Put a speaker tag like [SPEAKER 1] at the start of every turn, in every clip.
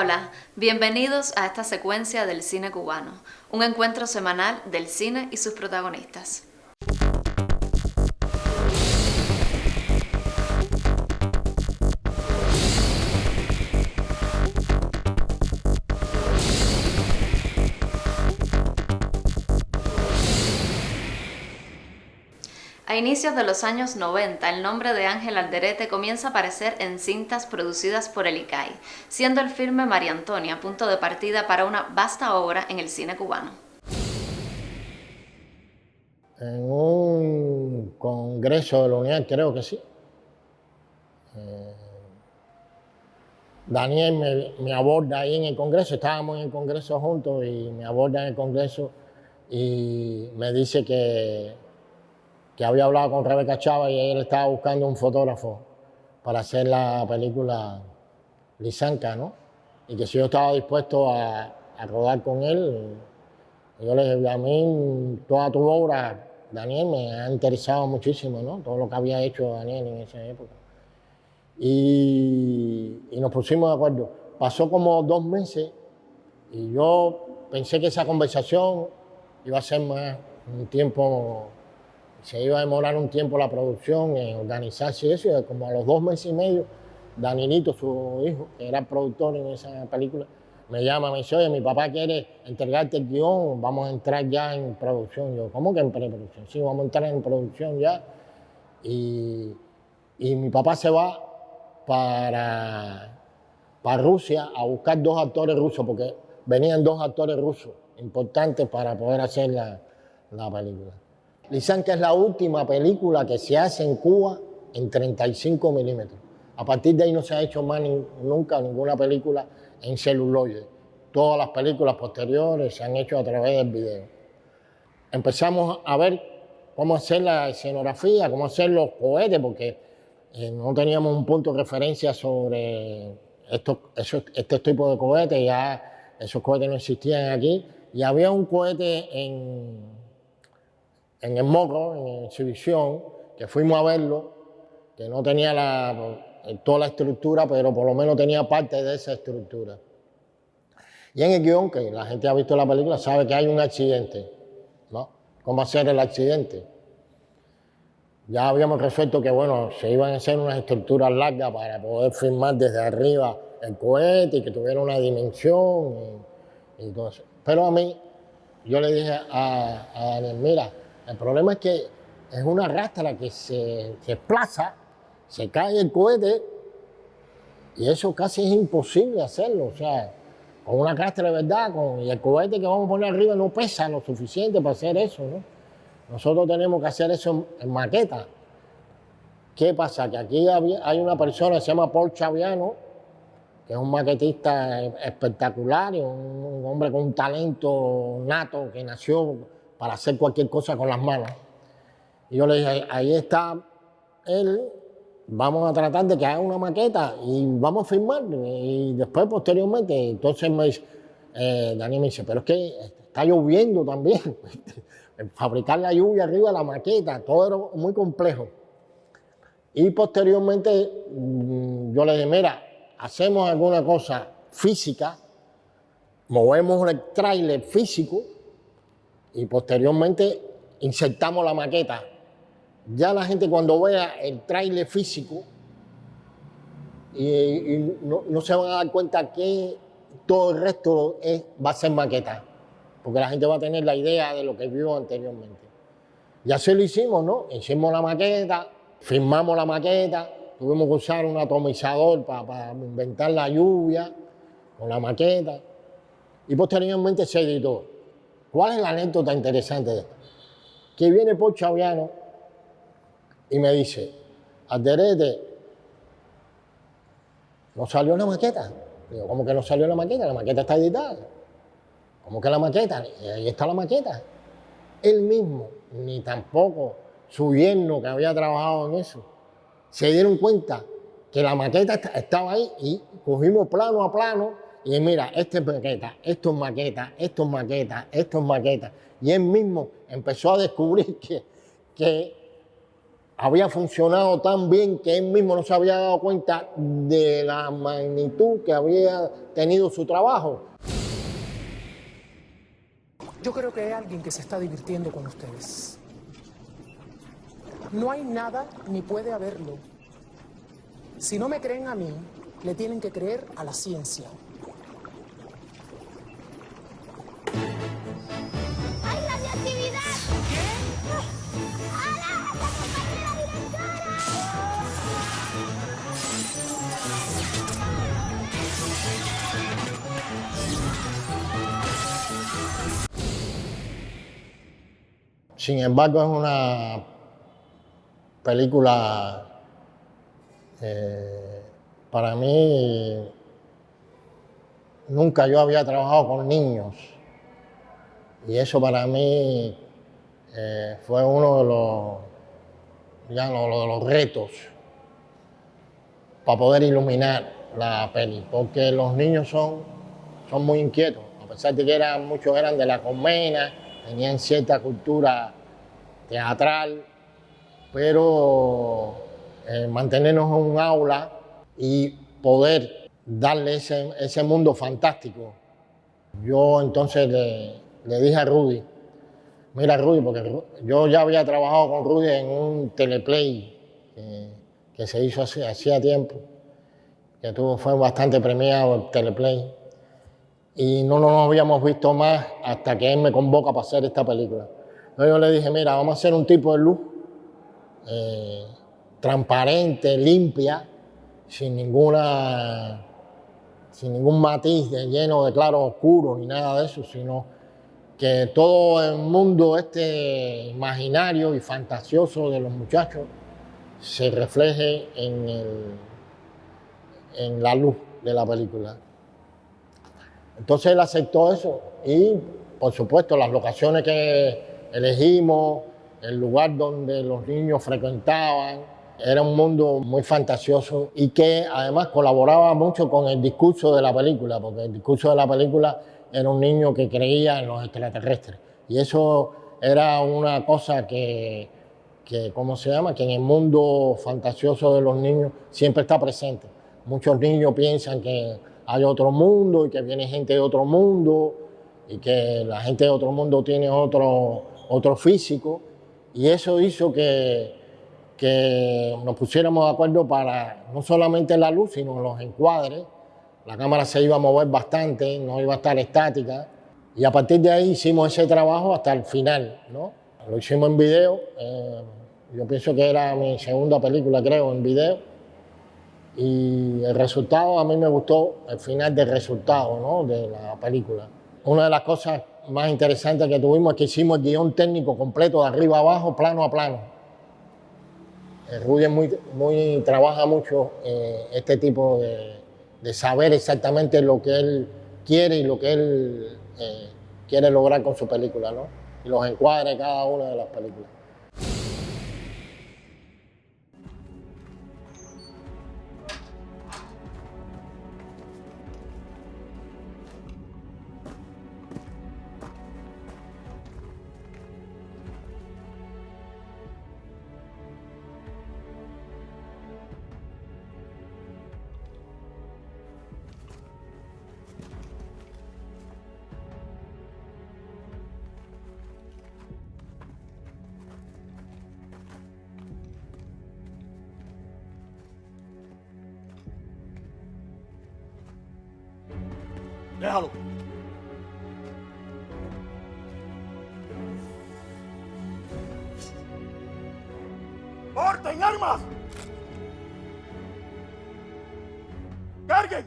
[SPEAKER 1] Hola, bienvenidos a esta secuencia del cine cubano, un encuentro semanal del cine y sus protagonistas. A inicios de los años 90, el nombre de Ángel Alderete comienza a aparecer en cintas producidas por el ICAI, siendo el filme María Antonia punto de partida para una vasta obra en el cine cubano.
[SPEAKER 2] En un congreso de la UNIAD, creo que sí, Daniel me aborda ahí en el congreso, estábamos en el congreso juntos y me aborda en el congreso y me dice que había hablado con Rebeca Chávez y él estaba buscando un fotógrafo para hacer la película Lisanka, ¿no? Y que si yo estaba dispuesto a rodar con él. Y yo le dije, a mí toda tu obra, Daniel, me ha interesado muchísimo, ¿no? Todo lo que había hecho Daniel en esa época. Y nos pusimos de acuerdo. Pasó como 2 meses y yo pensé que esa conversación iba a ser más un tiempo, se iba a demorar un tiempo la producción en organizarse y eso, y como a los 2 meses y medio, Danielito, su hijo, que era el productor en esa película, me llama, me dice, oye, mi papá quiere entregarte el guión, vamos a entrar ya en producción. Yo, ¿cómo que en preproducción? Sí, vamos a entrar en producción ya. Y mi papá se va para Rusia a buscar 2 actores rusos, porque venían 2 actores rusos importantes para poder hacer la película. Lisanka es la última película que se hace en Cuba en 35 milímetros. A partir de ahí no se ha hecho más nunca ninguna película en celuloide. Todas las películas posteriores se han hecho a través del video. Empezamos a ver cómo hacer la escenografía, cómo hacer los cohetes, porque no teníamos un punto de referencia sobre este tipo de cohetes, ya esos cohetes no existían aquí, y había un cohete en el Morro, en exhibición, que fuimos a verlo, que no tenía toda la estructura, pero por lo menos tenía parte de esa estructura. Y en el guión, que la gente ha visto la película, sabe que hay un accidente, ¿no? ¿Cómo hacer el accidente? Ya habíamos resuelto que, bueno, se iban a hacer unas estructuras largas para poder filmar desde arriba el cohete y que tuviera una dimensión y todo eso. Pero a mí, yo le dije a Daniel, mira, el problema es que es una rastra que se desplaza, se cae el cohete y eso casi es imposible hacerlo. O sea, con una rastra de verdad, y el cohete que vamos a poner arriba no pesa lo suficiente para hacer eso, ¿no? Nosotros tenemos que hacer eso en maqueta. ¿Qué pasa? Que aquí hay una persona que se llama Paul Chaviano, que es un maquetista espectacular y un hombre con un talento nato que nació para hacer cualquier cosa con las manos. Y yo le dije, ahí está él, vamos a tratar de que haga una maqueta y vamos a filmar. Y después, posteriormente, entonces Daniel me dice, pero es que está lloviendo también. Fabricar la lluvia arriba de la maqueta, todo era muy complejo. Y posteriormente yo le dije, mira, hacemos alguna cosa física, movemos el tráiler físico y posteriormente insertamos la maqueta. Ya la gente cuando vea el tráiler físico y no se van a dar cuenta que todo el resto va a ser maqueta, porque la gente va a tener la idea de lo que vio anteriormente. Y así lo hicimos, ¿no? Hicimos la maqueta, filmamos la maqueta, tuvimos que usar un atomizador para inventar la lluvia con la maqueta y posteriormente se editó. ¿Cuál es la anécdota interesante de esto? Que viene Paul Chaviano y me dice, Alderete, ¿no salió la maqueta? Digo, ¿cómo que no salió la maqueta? La maqueta está editada. ¿Cómo que la maqueta? Y ahí está la maqueta. Él mismo, ni tampoco su yerno que había trabajado en eso, se dieron cuenta que la maqueta estaba ahí y cogimos plano a plano y mira, esta es maqueta, esto es maqueta, esto es maqueta, esto es maqueta. Y él mismo empezó a descubrir que había funcionado tan bien que él mismo no se había dado cuenta de la magnitud que había tenido su trabajo.
[SPEAKER 3] Yo creo que hay alguien que se está divirtiendo con ustedes. No hay nada ni puede haberlo. Si no me creen a mí, le tienen que creer a la ciencia.
[SPEAKER 4] ¡Hay radioactividad! ¡Hola! ¡Esta compañera directora!
[SPEAKER 2] Sin embargo, es una película, para mí, nunca yo había trabajado con niños y eso para mí fue uno de los retos para poder iluminar la peli, porque los niños son muy inquietos, a pesar de que muchos eran de la colmena, tenían cierta cultura teatral, pero mantenernos en un aula y poder darle ese mundo fantástico. Yo entonces le dije a Rudy, mira Rudy, porque yo ya había trabajado con Rudy en un teleplay que se hizo hacía tiempo, que fue bastante premiado el teleplay, y no nos habíamos visto más hasta que él me convoca para hacer esta película. Entonces yo le dije, mira, vamos a hacer un tipo de luz transparente, limpia, sin ningún matiz lleno de claro oscuro ni nada de eso, sino que todo el mundo imaginario y fantasioso de los muchachos se refleje en la luz de la película. Entonces él aceptó eso y, por supuesto, las locaciones que elegimos, el lugar donde los niños frecuentaban, era un mundo muy fantasioso y que además colaboraba mucho con el discurso de la película, porque el discurso de la película era un niño que creía en los extraterrestres. Y eso era una cosa que ¿cómo se llama? Que en el mundo fantasioso de los niños siempre está presente. Muchos niños piensan que hay otro mundo y que viene gente de otro mundo y que la gente de otro mundo tiene otro físico. Y eso hizo que nos pusiéramos de acuerdo para no solamente la luz, sino los encuadres. La cámara se iba a mover bastante, no iba a estar estática. Y a partir de ahí hicimos ese trabajo hasta el final, ¿no? Lo hicimos en video. Yo pienso que era mi segunda película, creo, en video. Y el resultado, a mí me gustó el final del resultado, ¿no? De la película. Una de las cosas más interesantes que tuvimos es que hicimos el guión técnico completo de arriba a abajo, plano a plano. Rudy trabaja mucho este tipo de saber exactamente lo que él quiere y lo que él quiere lograr con su película, ¿no? Y los encuadres de cada una de las películas.
[SPEAKER 5] Déjalo. ¡Porten armas! ¡Carguen!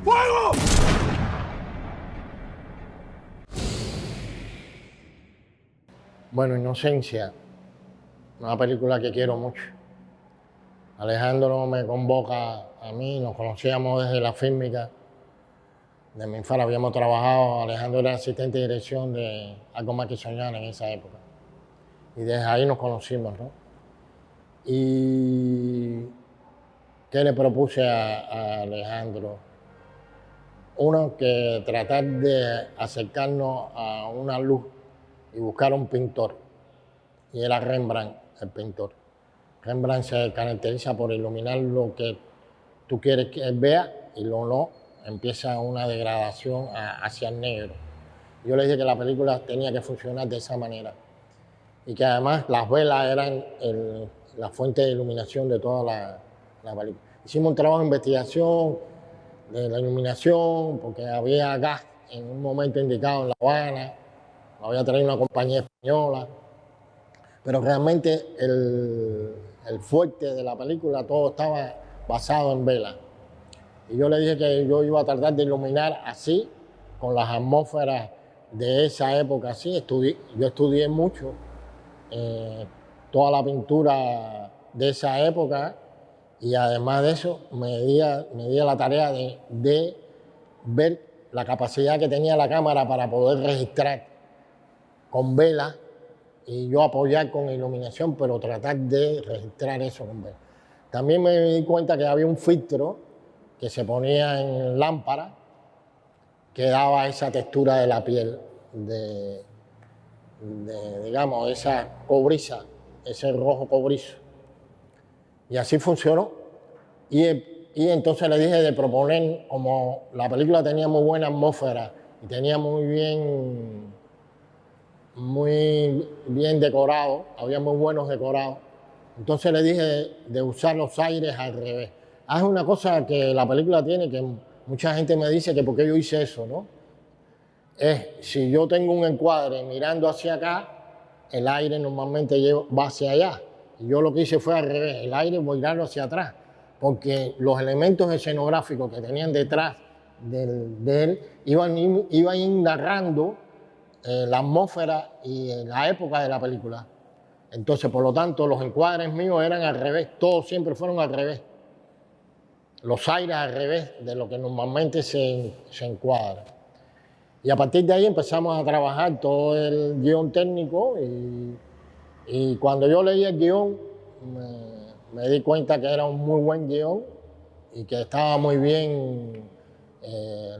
[SPEAKER 5] ¡Fuego!
[SPEAKER 2] Bueno, Inocencia, una película que quiero mucho. Alejandro me convoca a mí, nos conocíamos desde la fílmica de Minfar, habíamos trabajado, Alejandro era asistente de dirección de Algo Más Que Soñar en esa época. Y desde ahí nos conocimos, ¿no? Y ¿qué le propuse a Alejandro? Uno, que tratar de acercarnos a una luz y buscar un pintor. y era Rembrandt, el pintor. Rembrandt se caracteriza por iluminar lo que tú quieres que él vea y lo no, empieza una degradación hacia el negro. Yo le dije que la película tenía que funcionar de esa manera y que además las velas eran la fuente de iluminación de toda la película. Hicimos un trabajo de investigación de la iluminación porque había gas en un momento indicado en La Habana, lo había traído una compañía española, pero realmente el fuerte de la película todo estaba basado en velas. Y yo le dije que yo iba a tratar de iluminar así, con las atmósferas de esa época así. Yo estudié mucho toda la pintura de esa época y además de eso me di a la tarea de ver la capacidad que tenía la cámara para poder registrar con velas y yo apoyar con iluminación, pero tratar de registrar eso con velas. También me di cuenta que había un filtro que se ponía en lámpara que daba esa textura de la piel, digamos, esa cobriza, ese rojo cobrizo. Y así funcionó. Y entonces le dije de proponer, como la película tenía muy buena atmósfera y tenía muy bien decorado, había muy buenos decorados, entonces le dije de usar los aires al revés. Es una cosa que la película tiene, que mucha gente me dice que por qué yo hice eso, ¿no? Si yo tengo un encuadre mirando hacia acá, el aire normalmente va hacia allá. Y yo lo que hice fue al revés, el aire mirarlo hacia atrás, porque los elementos escenográficos que tenían detrás de él iban narrando la atmósfera y la época de la película. Entonces, por lo tanto, los encuadres míos eran al revés, todos siempre fueron al revés. Los aires al revés de lo que normalmente se encuadra. Y a partir de ahí empezamos a trabajar todo el guión técnico y cuando yo leí el guión me di cuenta que era un muy buen guión y que estaba muy bien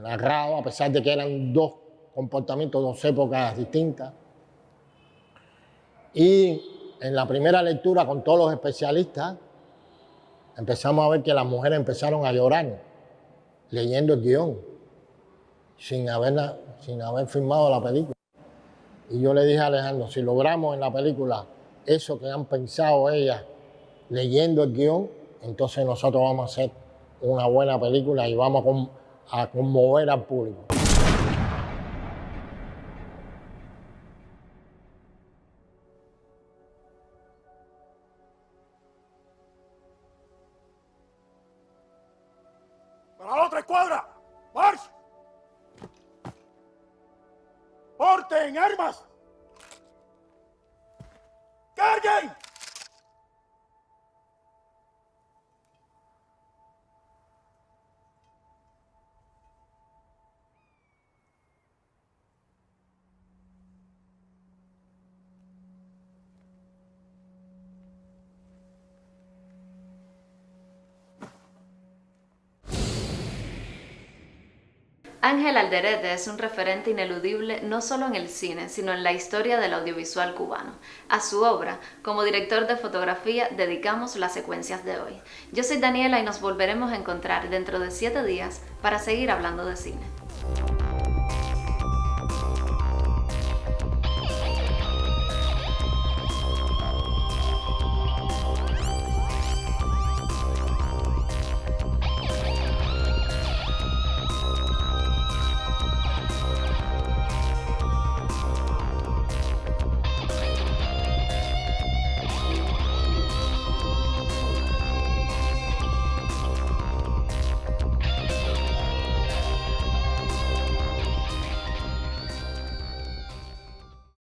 [SPEAKER 2] narrado, a pesar de que eran dos comportamientos, dos épocas distintas. Y en la primera lectura con todos los especialistas empezamos a ver que las mujeres empezaron a llorar leyendo el guión, sin haber filmado la película. Y yo le dije a Alejandro, si logramos en la película eso que han pensado ellas leyendo el guión, entonces nosotros vamos a hacer una buena película y vamos a conmover al público.
[SPEAKER 5] ¡Para la otra escuadra! ¡March! ¡Porten armas! ¡Carguen!
[SPEAKER 1] Ángel Alderete es un referente ineludible no solo en el cine, sino en la historia del audiovisual cubano. A su obra, como director de fotografía, dedicamos las secuencias de hoy. Yo soy Daniela y nos volveremos a encontrar dentro de 7 días para seguir hablando de cine.